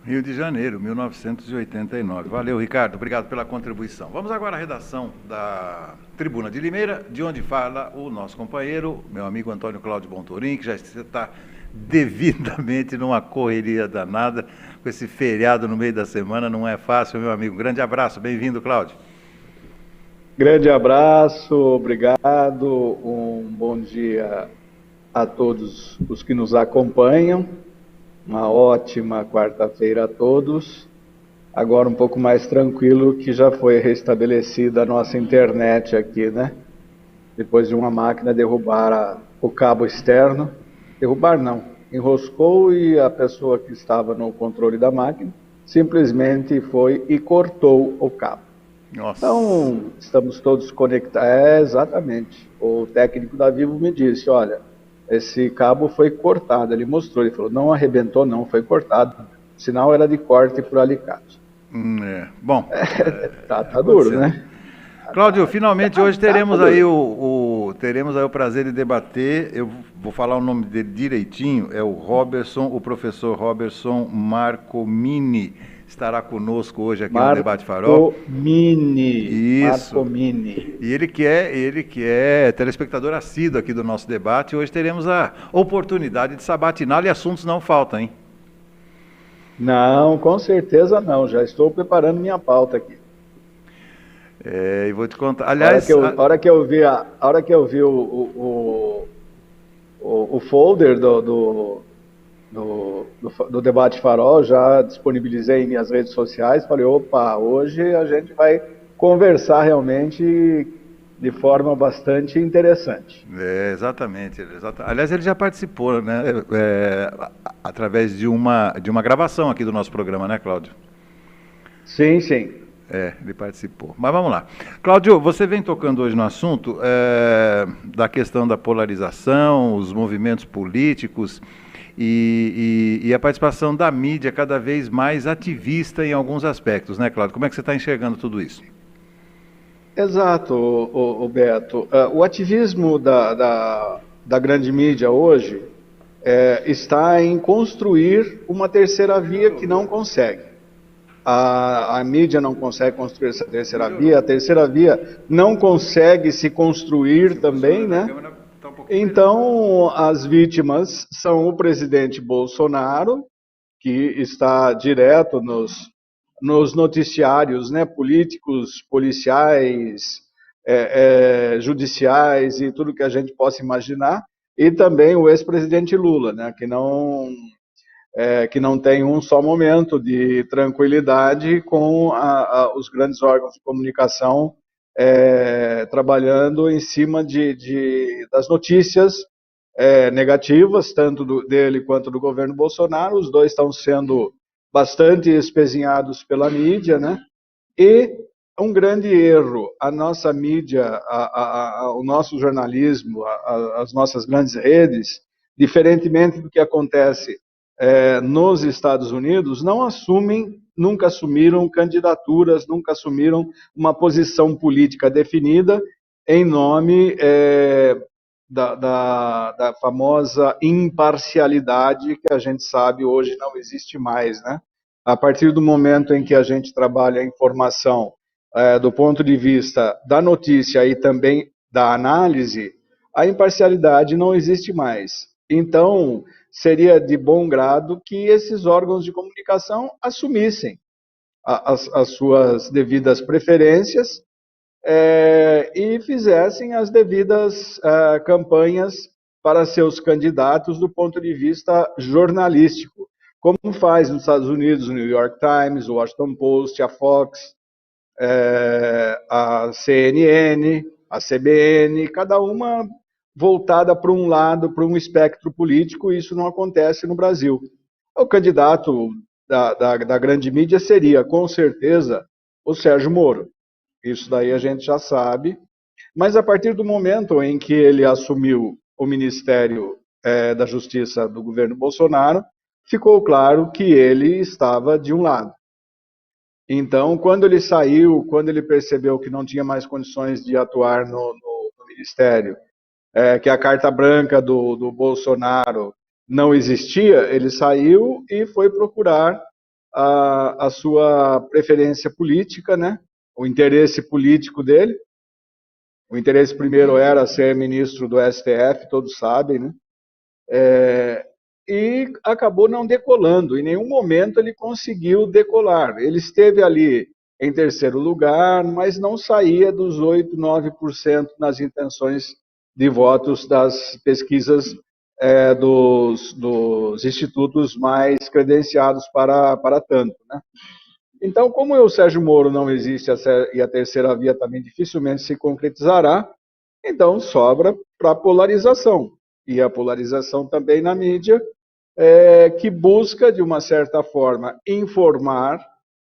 Rio de Janeiro, 1989. Valeu, Ricardo. Obrigado pela contribuição. Vamos agora à redação da Tribuna de Limeira, de onde fala o nosso companheiro, meu amigo Antônio Cláudio Bontorim, que já está devidamente numa correria danada, com esse feriado no meio da semana, não é fácil, meu amigo. Grande abraço, bem-vindo, Cláudio. Grande abraço, obrigado, um bom dia a todos os que nos acompanham, uma ótima quarta-feira a todos. Agora um pouco mais tranquilo que já foi restabelecida a nossa internet aqui, né? Depois de uma máquina derrubar o cabo externo. Derrubar não, enroscou e a pessoa que estava no controle da máquina simplesmente foi e cortou o cabo. Nossa. Então, estamos todos conectados. É, exatamente. O técnico da Vivo me disse, olha, esse cabo foi cortado. Ele mostrou, ele falou, não arrebentou não, foi cortado. O sinal era de corte por alicate. Bom, Tá duro, acontecendo. né? Cláudio, finalmente hoje Tá teremos aí duro. teremos aí o prazer de debater. Eu vou falar o nome dele direitinho. É o Roberson, o professor Roberson Marcomini estará conosco hoje aqui no Debate Farol. Isso. Marcomini. E ele que é telespectador assíduo aqui do nosso debate. Hoje teremos a oportunidade de sabatiná-lo e assuntos não faltam, hein? Não, com certeza não. Já estou preparando minha pauta aqui. E vou te contar. A hora que Aliás, eu, a hora que eu vi, a hora que eu vi o folder do Debate Farol, já disponibilizei em minhas redes sociais, falei, opa, hoje a gente vai conversar realmente de forma bastante interessante. exatamente, aliás, ele já participou, né? Através de uma gravação aqui do nosso programa, né, Cláudio? Sim, sim. Ele participou. Mas vamos lá. Cláudio, você vem tocando hoje no assunto da questão da polarização, os movimentos políticos e a participação da mídia cada vez mais ativista em alguns aspectos, né, Cláudio? Como é que você está enxergando tudo isso? Exato, o Beto. O ativismo da grande mídia hoje está em construir uma terceira via que não consegue. A mídia não consegue construir essa terceira via, a terceira via não consegue se construir também, né? Então, as vítimas são o presidente Bolsonaro, que está direto nos noticiários, né, políticos, policiais, judiciais e tudo que a gente possa imaginar, e também o ex-presidente Lula, né, que não tem um só momento de tranquilidade com os grandes órgãos de comunicação trabalhando em cima das notícias negativas, tanto dele quanto do governo Bolsonaro. Os dois estão sendo bastante espezinhados pela mídia, né? E um grande erro, a nossa mídia, o nosso jornalismo, as nossas grandes redes, diferentemente do que acontece nos Estados Unidos, não assumem, nunca assumiram candidaturas, nunca assumiram uma posição política definida em nome da famosa imparcialidade que a gente sabe hoje não existe mais, né? A partir do momento em que a gente trabalha a informação do ponto de vista da notícia e também da análise, a imparcialidade não existe mais. Então, seria de bom grado que esses órgãos de comunicação assumissem as suas devidas preferências e fizessem as devidas campanhas para seus candidatos do ponto de vista jornalístico, como faz nos Estados Unidos, o New York Times, o Washington Post, a Fox, a CNN, a CBN, cada uma voltada para um lado, para um espectro político, e isso não acontece no Brasil. O candidato da grande mídia seria, com certeza, o Sérgio Moro. Isso daí a gente já sabe. Mas a partir do momento em que ele assumiu o Ministério da Justiça do governo Bolsonaro, ficou claro que ele estava de um lado. Então, quando ele saiu, quando ele percebeu que não tinha mais condições de atuar no Ministério, que a carta branca do Bolsonaro não existia, ele saiu e foi procurar a sua preferência política, né? O interesse político dele. O interesse primeiro era ser ministro do STF, todos sabem, né? E acabou não decolando. Em nenhum momento ele conseguiu decolar. Ele esteve ali em terceiro lugar, mas não saía dos 8, 9% nas intenções de votos das pesquisas dos institutos mais credenciados para tanto, né? Então, como o Sérgio Moro não existe e a terceira via também dificilmente se concretizará, então sobra para a polarização. E a polarização também na mídia, que busca, de uma certa forma, informar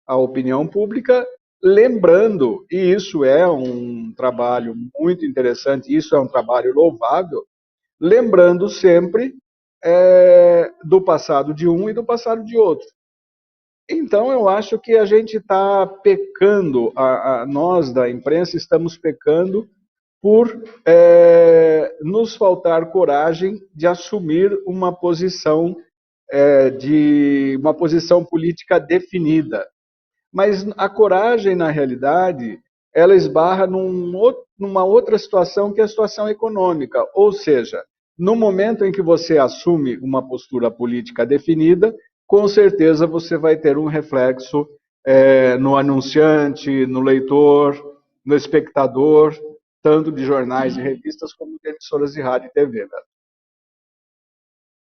a opinião pública, lembrando, e isso é um trabalho muito interessante, isso é um trabalho louvável, lembrando sempre do passado de um e do passado de outro. Então, eu acho que a gente está pecando, nós da imprensa estamos pecando por nos faltar coragem de assumir uma posição política definida. Mas a coragem, na realidade, ela esbarra numa outra situação, que é a situação econômica. Ou seja, no momento em que você assume uma postura política definida, com certeza você vai ter um reflexo no anunciante, no leitor, no espectador, tanto de jornais e revistas como de emissoras de rádio e TV. Né?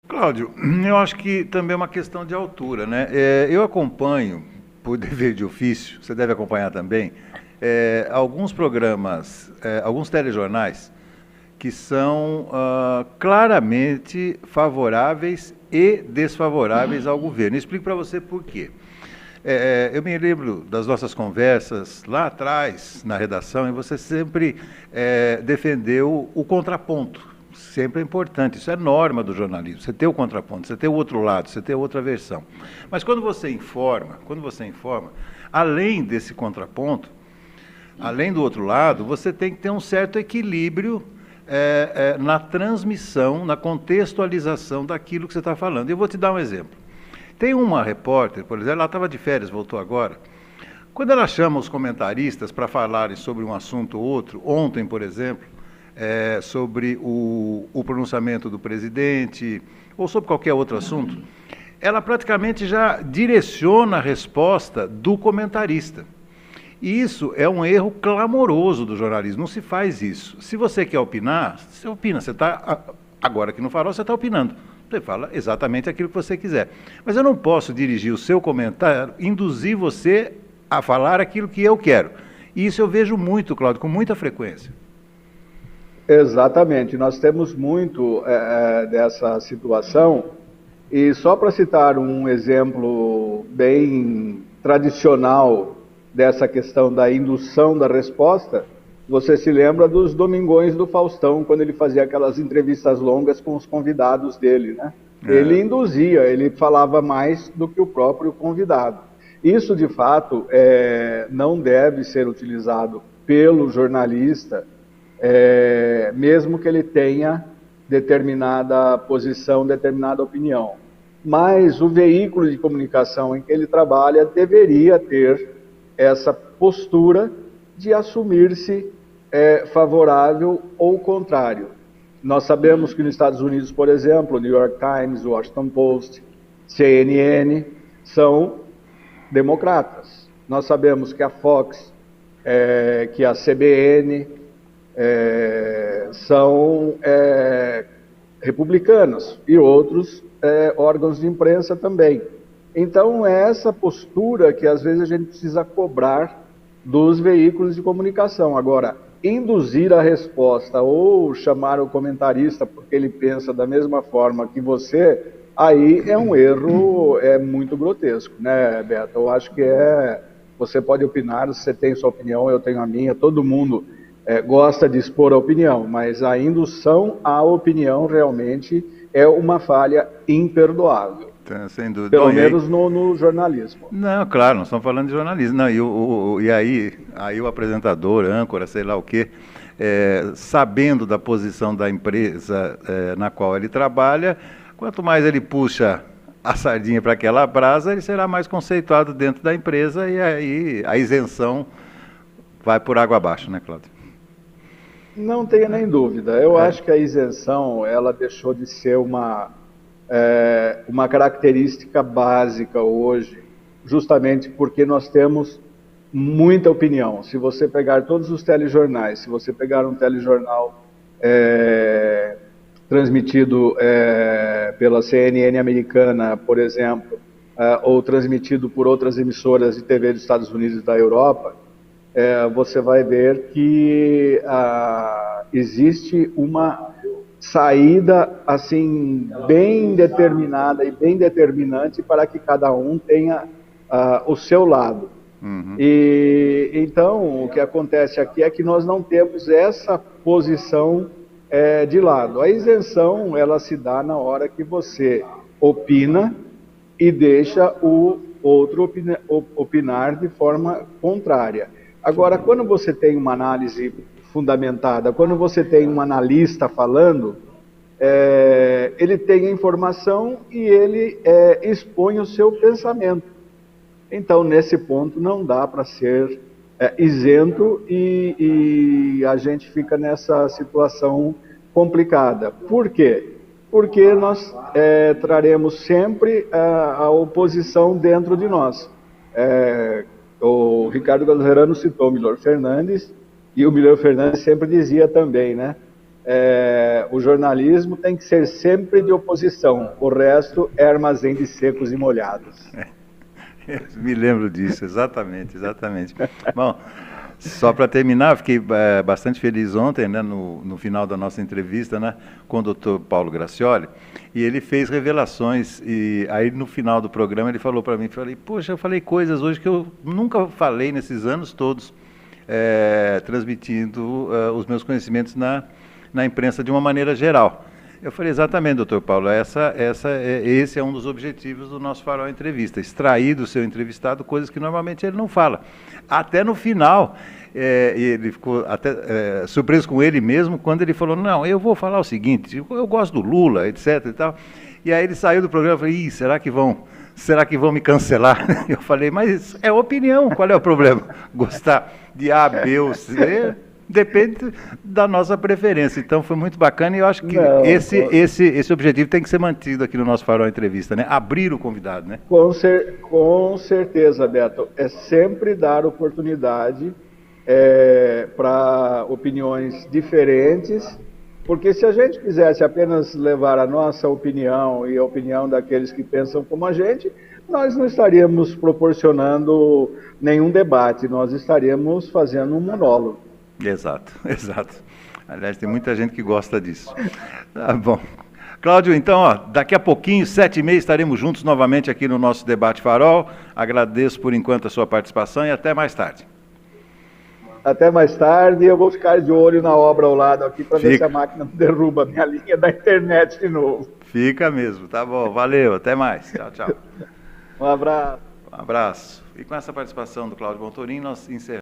Cláudio, eu acho que também é uma questão de altura, né? Eu acompanho, por dever de ofício, você deve acompanhar também, alguns programas, alguns telejornais que são claramente favoráveis e desfavoráveis ao governo. Eu explico para você por quê. Eu me lembro das nossas conversas lá atrás, na redação, e você sempre defendeu o contraponto. Sempre é importante, isso é norma do jornalismo, você ter o contraponto, você ter o outro lado, você ter outra versão. Mas quando você informa, além desse contraponto, além do outro lado, você tem que ter um certo equilíbrio na transmissão, na contextualização daquilo que você está falando. Eu vou te dar um exemplo. Tem uma repórter, por exemplo, ela estava de férias, voltou agora. Quando ela chama os comentaristas para falarem sobre um assunto ou outro, ontem, por exemplo, sobre o pronunciamento do presidente, ou sobre qualquer outro assunto, ela praticamente já direciona a resposta do comentarista. E isso é um erro clamoroso do jornalismo, não se faz isso. Se você quer opinar, você opina, você está, agora aqui no Farol, você está opinando. Você fala exatamente aquilo que você quiser. Mas eu não posso dirigir o seu comentário, induzir você a falar aquilo que eu quero. E isso eu vejo muito, Cláudio, com muita frequência. Exatamente, nós temos muito dessa situação, e só para citar um exemplo bem tradicional dessa questão da indução da resposta, você se lembra dos Domingões do Faustão, quando ele fazia aquelas entrevistas longas com os convidados dele, né? Ele induzia, ele falava mais do que o próprio convidado. Isso, de fato, não deve ser utilizado pelo jornalista, mesmo que ele tenha determinada posição, determinada opinião. Mas o veículo de comunicação em que ele trabalha deveria ter essa postura de assumir-se favorável ou contrário. Nós sabemos que nos Estados Unidos, por exemplo, o New York Times, o Washington Post, CNN, são democratas. Nós sabemos que a Fox, que a CBN, são republicanos, e outros órgãos de imprensa também. Então, é essa postura que às vezes a gente precisa cobrar dos veículos de comunicação. Agora, induzir a resposta ou chamar o comentarista porque ele pensa da mesma forma que você, aí é um erro muito grotesco, né, Beto? Eu acho que você pode opinar, você tem sua opinião, eu tenho a minha, todo mundo gosta de expor a opinião, mas a indução à opinião realmente é uma falha imperdoável. Sem dúvida. Pelo menos no jornalismo. Não, claro, nós estamos falando de jornalismo. Não, e aí o apresentador, âncora, sei lá o quê, sabendo da posição da empresa na qual ele trabalha, quanto mais ele puxa a sardinha para aquela brasa, ele será mais conceituado dentro da empresa e aí a isenção vai por água abaixo, né, Cláudio? Não tenha nem dúvida. Eu acho que a isenção, ela deixou de ser uma característica básica hoje, justamente porque nós temos muita opinião. Se você pegar todos os telejornais, se você pegar um telejornal transmitido pela CNN americana, por exemplo, ou transmitido por outras emissoras de TV dos Estados Unidos e da Europa, você vai ver que existe uma saída assim bem determinada e bem determinante para que cada um tenha o seu lado. Uhum. E então o que acontece aqui é que nós não temos essa posição de lado. A isenção, ela se dá na hora que você opina e deixa o outro opinar de forma contrária. Agora, quando você tem uma análise fundamentada, quando você tem um analista falando, ele tem a informação e ele expõe o seu pensamento. Então, nesse ponto, não dá para ser isento e a gente fica nessa situação complicada. Por quê? Porque nós traremos sempre a oposição dentro de nós. O Ricardo Galzerano citou o Milor Fernandes, e o Milor Fernandes sempre dizia também, né? O jornalismo tem que ser sempre de oposição, o resto é armazém de secos e molhados. Eu me lembro disso, exatamente. Bom, só para terminar, fiquei bastante feliz ontem, né, no final da nossa entrevista, né, com o Dr. Paulo Gracioli, e ele fez revelações, e aí no final do programa ele falou para mim, poxa, eu falei coisas hoje que eu nunca falei nesses anos todos, transmitindo os meus conhecimentos na imprensa de uma maneira geral. Eu falei, exatamente, doutor Paulo, esse é um dos objetivos do nosso Farol Entrevista, extrair do seu entrevistado coisas que normalmente ele não fala. Até no final, ele ficou até surpreso com ele mesmo, quando ele falou, não, eu vou falar o seguinte, eu gosto do Lula, etc. e tal. E aí ele saiu do programa e falei, será que vão me cancelar? Eu falei, mas é opinião, qual é o problema? Gostar de A, B ou C... Depende da nossa preferência. Então foi muito bacana e eu acho que esse objetivo tem que ser mantido aqui no nosso Farol Entrevista, né? Abrir o convidado, né? Com certeza, Beto. É sempre dar oportunidade para opiniões diferentes, porque se a gente quisesse apenas levar a nossa opinião e a opinião daqueles que pensam como a gente, nós não estaríamos proporcionando nenhum debate, nós estaríamos fazendo um monólogo. Exato. Aliás, tem muita gente que gosta disso. Tá bom. Cláudio, então, daqui a pouquinho, 7h30, estaremos juntos novamente aqui no nosso Debate Farol. Agradeço por enquanto a sua participação e até mais tarde. Até mais tarde, eu vou ficar de olho na obra ao lado aqui para ver se a máquina derruba a minha linha da internet de novo. Fica mesmo, tá bom. Valeu, até mais. Tchau. Um abraço. Um abraço. E com essa participação do Cláudio Bontorin, nós encerramos.